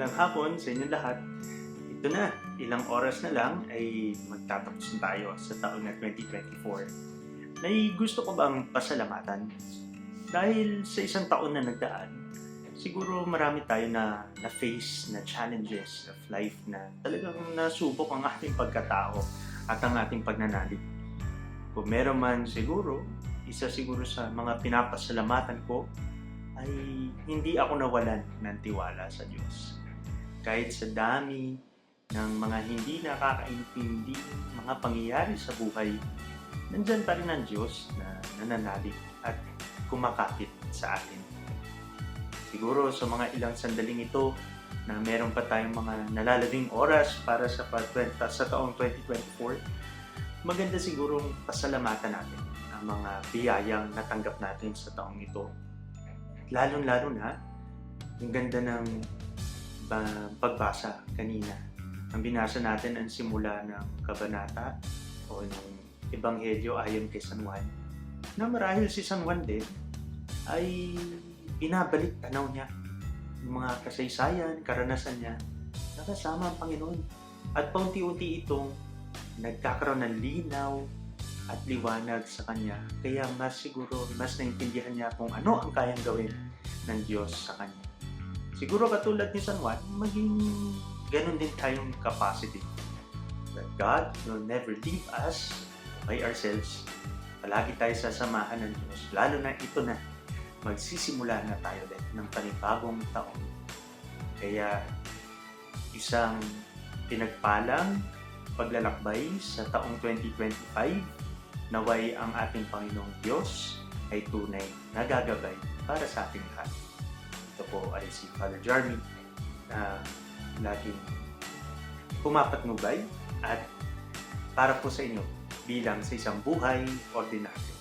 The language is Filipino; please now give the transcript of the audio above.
magandang hapon sa inyong lahat. Ito na, ilang oras na lang ay magtatapos na tayo sa taon na 2024. May gusto ko bang pasalamatan? Dahil sa isang taon na nagdaan, siguro marami tayo na face na challenges of life na talagang nasubok ang ating pagkatao at ang ating pagnanalig. Kung meron man siguro, isa siguro sa mga pinapasalamatan ko ay hindi ako nawalan ng tiwala sa Diyos. Kahit sa dami ng mga hindi nakakaintindi mga pangyayari sa buhay, nandyan pa rin ang Diyos na nananalig at kumakapit sa atin. Siguro sa mga ilang sandaling ito na meron pa tayong mga nalalabing oras para sa taong 2024, maganda sigurong pasalamatan natin ang mga biyayang natanggap natin sa taong ito. Lalo-lalo na, ang ganda ng pagbasa kanina. Ang binasa natin ang simula ng kabanata o ng Ebanghelyo ayon kay San Juan, na marahil si San Juan din ay binabalik tanaw niya yung mga kasaysayan, karanasan niya na kasama ang Panginoon. At paunti-unti itong nagkakaroon ng linaw at liwanag sa kanya, kaya mas naintindihan niya kung ano ang kayang gawin ng Diyos sa kanya. Siguro katulad ni San Juan, maging ganun din tayong capacity that God will never leave us by ourselves. Palagi tayo sasamahan ng Diyos, lalo na ito na magsisimula na tayo ulit ng panibagong taon. Kaya isang pinagpalang paglalakbay sa taong 2025, naway ang ating Panginoong Diyos ay tunay na gagabay para sa ating lahat. Ito po ay si Father Jarmy na laging pumapatnubay at para po sa inyo bilang sa isang buhay ordinaryo.